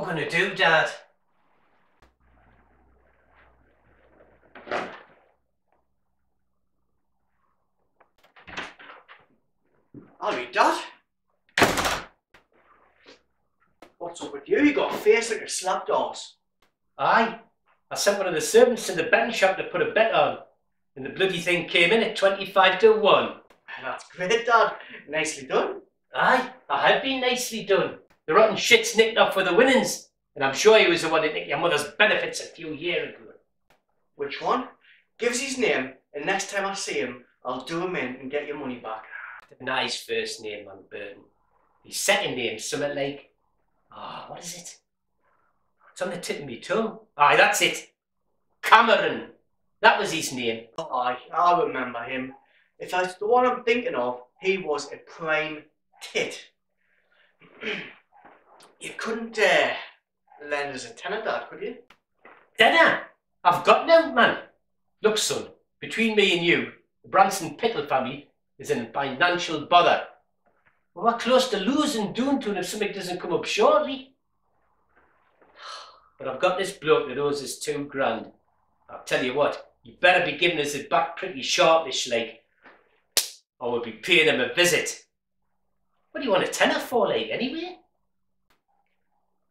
What am I going to do, Dad? Alright, Dad. What's up with you? You got a face like a slapped horse. Aye. I sent one of the servants to the betting shop to put a bet on, and the bloody thing came in at 25 to 1. That's great, Dad. Nicely done. Aye, I had been nicely done. The rotten shit's nicked off for the winnings, and I'm sure he was the one that nicked your mother's benefits a few years ago. Which one? Give us his name, and next time I see him, I'll do him in and get your money back. A nice first name, man, Burton. His second name's something like... what is it? It's on the tip of my tongue. Aye, that's it. Cameron. That was his name. Oh, aye, I remember him. If that's the one I'm thinking of, he was a prime tit. You couldn't lend us a tenner, Dad, could you? Tenner? I've got no, man. Look, son, between me and you, the Branson Pickle family is in financial bother. We're close to losing Doon Toon if something doesn't come up shortly. But I've got this bloke that owes us £2,000. I'll tell you what, you better be giving us it back pretty sharpish, like, or we'll be paying him a visit. What do you want a tenner for, like, anyway?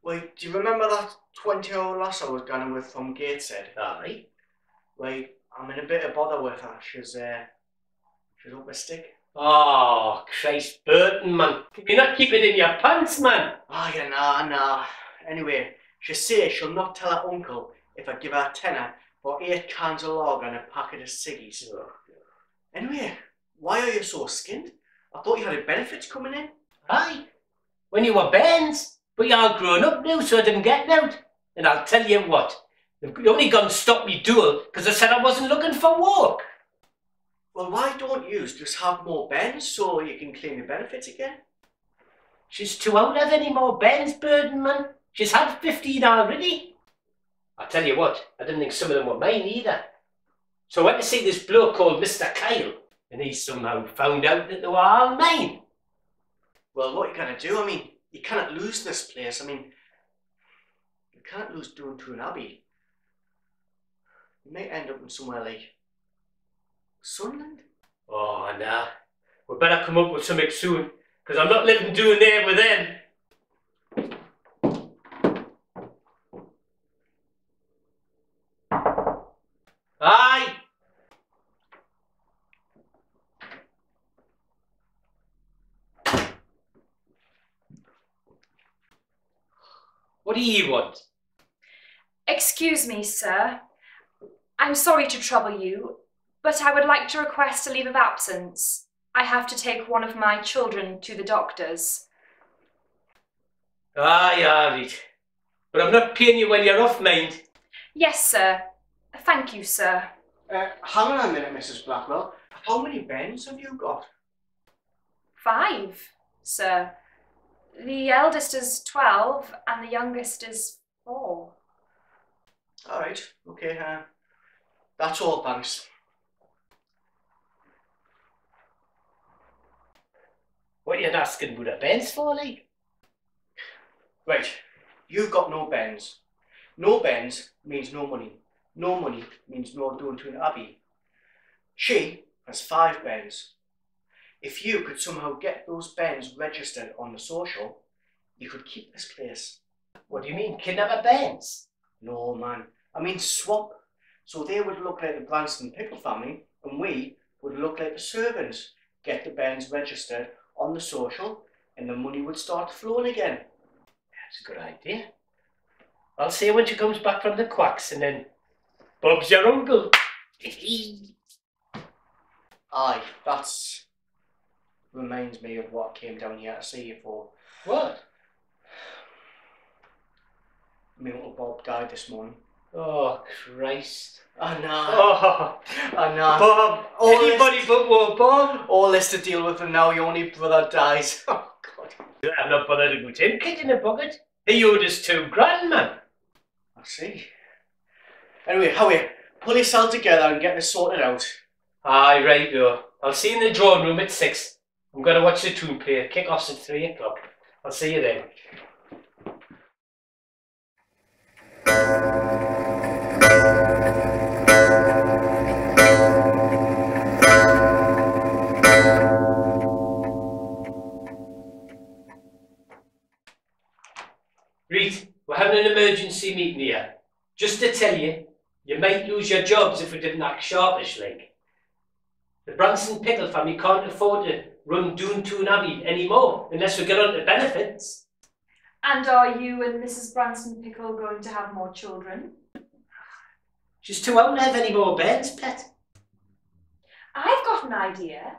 Wait, do you remember that 20-year-old lass I was going with from Gateshead? Aye. Wait, I'm in a bit of bother with her. She's up a stick. Oh, Christ, Burton, man. Can you not keep it in your pants, man? Oh, yeah, nah. Anyway, she says she'll not tell her uncle if I give her a tenner for 8 cans of lager and a packet of ciggies. Oh. Anyway, why are you so skinned? I thought you had benefits coming in. Aye, when you were bairns, but you're all grown up now, so I didn't get out. And I'll tell you what, they've only gone to stop me duel because I said I wasn't looking for work. Well, why don't you just have more bends so you can claim your benefits again? She's too out of any more Ben's burden, man. She's had 15 already. I'll tell you what, I didn't think some of them were mine either. So I went to see this bloke called Mr. Kyle, and he somehow found out that they were all mine. Well, what are you going to do? I mean, you cannot lose this place. I mean, you can't lose Doon Toon Abbey. You may end up in somewhere like Sunderland. Oh, nah. We better come up with something soon, because I'm not living doing there with them. Aye. What do you want? Excuse me, sir. I'm sorry to trouble you, but I would like to request a leave of absence. I have to take one of my children to the doctor's. Aye, alright. But I'm not paying you when you're off, mind. Yes, sir. Thank you, sir. Hang on a minute, Mrs. Blackwell. How many bends have you got? 5, sir. The eldest is 12 and the youngest is 4. Alright, okay, that's all, thanks. What are you asking for the bends for, like? Right, you've got no bends. No bends means no money. No money means no Doon Toon Abbey. She has 5 bends. If you could somehow get those bends registered on the social, you could keep this place. What do you mean, kidnap a bends? No, man. I mean swap. So they would look like the Branson Pickle family, and we would look like the servants. Get the bends registered on the social, and the money would start flowing again. That's a good idea. I'll see her when she comes back from the quacks, and then Bob's your uncle. Aye, that's reminds me of what I came down here to see you for. What? My Uncle Bob died this morning. Oh, Christ. I know. Oh, I know. Bob. Anybody but one Bob. All this to deal with, and now your only brother dies. Oh, God. I'm not bothered about him kicking a bucket. He owed us £2,000, man. I see. Anyway, Howie, pull yourself together and get this sorted out. Aye, right, though. I'll see you in the drawing room at 6. I'm going to watch the tune play. Kick-off's at 3 o'clock. I'll see you then. Reet, we're having an emergency meeting here. Just to tell you, you might lose your jobs if we didn't act sharpish like. The Branson Pickle family can't afford to run Doon Toon Abbey anymore unless we get on to benefits. And are you and Mrs. Branson Pickle going to have more children? She's too old to have any more bairns, pet. I've got an idea.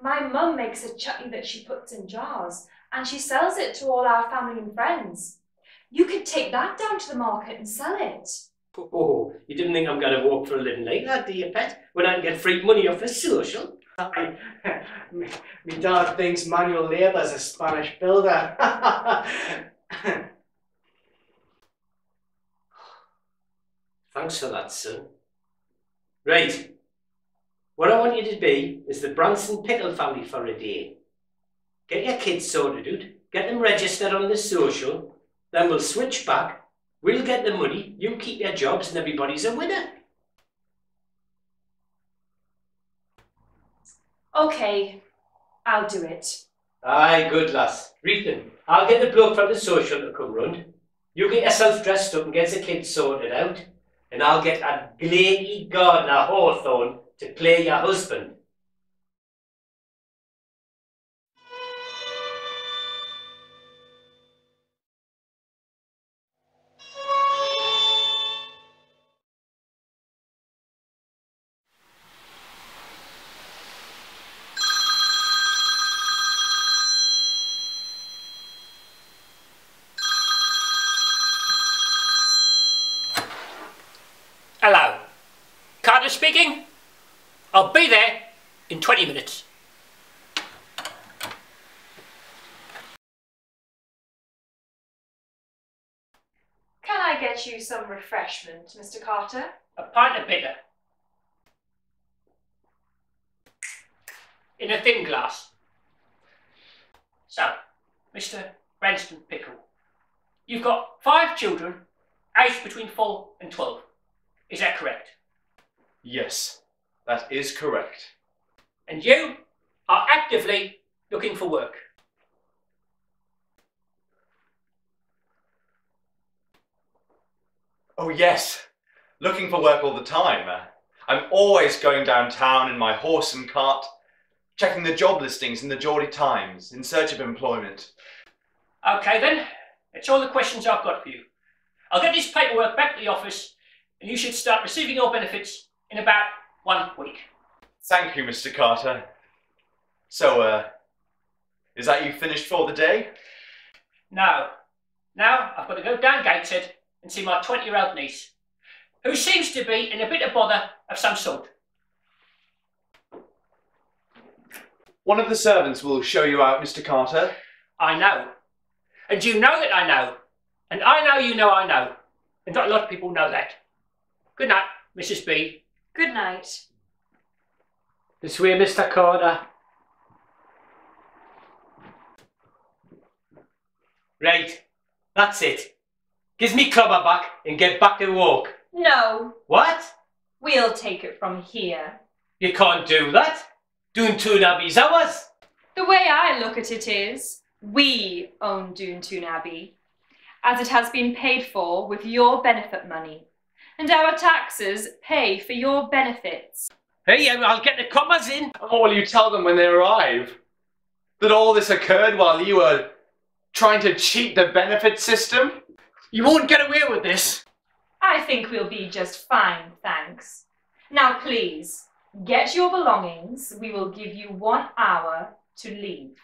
My mum makes a chutney that she puts in jars and she sells it to all our family and friends. You could take that down to the market and sell it. Oh, you didn't think I'm going to walk for a living like that, do you, pet? When I can get free money off a social? Me dad thinks manual labour's a Spanish builder. Thanks for that, son. Right. What I want you to be is the Branson Pickle family for a day. Get your kids sorted out, get them registered on the social, then we'll switch back, we'll get the money, you keep your jobs and everybody's a winner. Okay, I'll do it. Aye, good lass. Rethan, I'll get the bloke from the social to come round. You get yourself dressed up and get the kids sorted out, and I'll get a glaky gardener Hawthorne to play your husband. Hello. Carter speaking. I'll be there in 20 minutes. Can I get you some refreshment, Mr. Carter? A pint of bitter. In a thin glass. So, Mr. Branston Pickle, you've got 5 children, aged between 4 and 12. Is that correct? Yes, that is correct. And you are actively looking for work. Oh yes, looking for work all the time. I'm always going downtown in my horse and cart, checking the job listings in the Geordie Times in search of employment. Okay then, that's all the questions I've got for you. I'll get this paperwork back to the office and you should start receiving your benefits in about 1 week. Thank you, Mr. Carter. So, is that you finished for the day? No. Now I've got to go down Gateshead and see my 20-year-old niece, who seems to be in a bit of bother of some sort. One of the servants will show you out, Mr. Carter. I know. And you know that I know. And I know you know I know. And not a lot of people know that. Good night, Mrs. B. Good night. This way, Mr. Carter. Right, that's it. Give me clubber back and get back to walk. No, What? we'll take it from here. You can't do that. Doon Toon Abbey's ours. The way I look at it is, we own Doon Toon Abbey, as it has been paid for with your benefit money, and our taxes pay for your benefits. Hey, I'll get the commas in. What will you tell them when they arrive? That all this occurred while you were trying to cheat the benefit system? You won't get away with this. I think we'll be just fine, thanks. Now please, get your belongings. We will give you 1 hour to leave.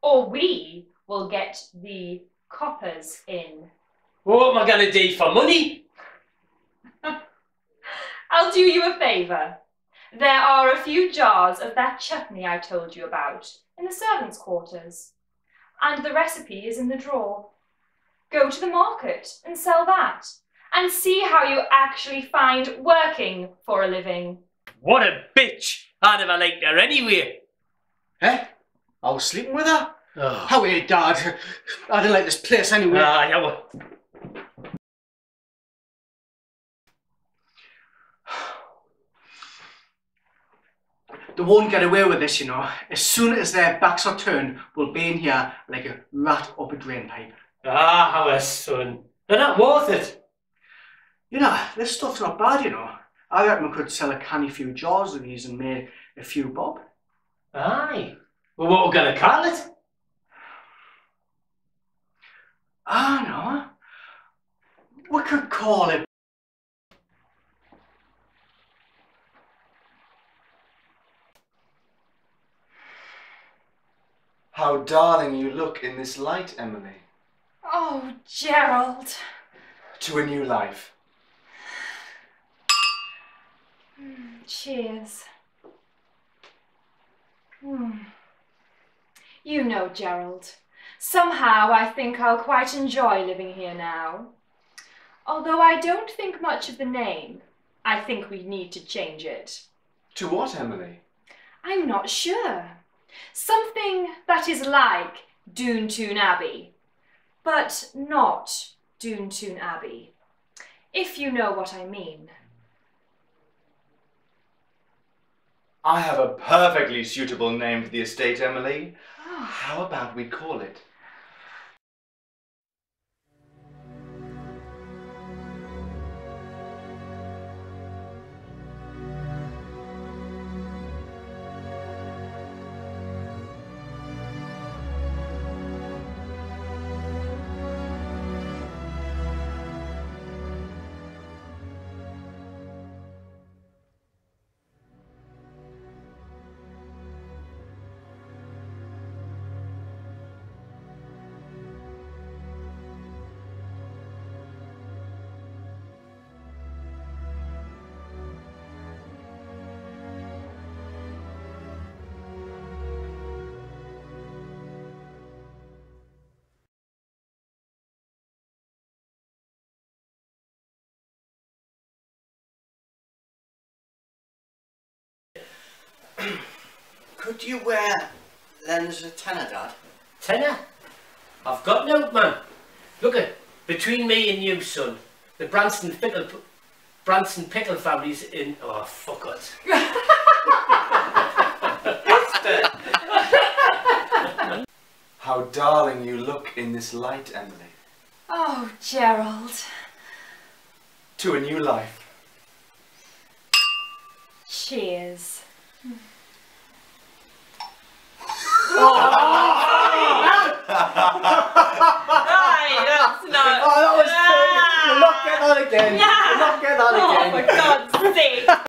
Or we will get the coppers in. What am I going to do for money? I'll do you a favour. There are a few jars of that chutney I told you about in the servants' quarters. And the recipe is in the drawer. Go to the market and sell that. And see how you actually find working for a living. What a bitch. I never liked her anyway. Eh? I was sleeping with her? Oh. How are you, Dad? I didn't like this place anyway. Ah, yeah, well, They won't get away with this, you know. As soon as their backs are turned, we'll be in here like a rat up a drain pipe. Ah, our son. They're not worth it. You know, this stuff's not bad, you know. I reckon we could sell a canny few jars of these and make a few bob. Aye. Well, what we're going to call it? Ah, no. We could call it... How darling you look in this light, Emily. Oh, Gerald. To a new life. Cheers. You know, Gerald, somehow I think I'll quite enjoy living here now. Although I don't think much of the name, I think we need to change it. To what, Emily? I'm not sure. Something that is like Doon Toon Abbey, but not Doon Toon Abbey, if you know what I mean. I have a perfectly suitable name for the estate, Emily. How about we call it? Could you lend us a tenner, Dad? Tenner? I've got no, man. Look at, between me and you, son, the Branston Pickle family's in... Oh, fuck it. How darling you look in this light, Emily. Oh, Gerald. To a new life. Cheers. Right, that's not... Oh, that was perfect. You're not getting that again. Yeah. You're not getting that again. Oh, for God's sake.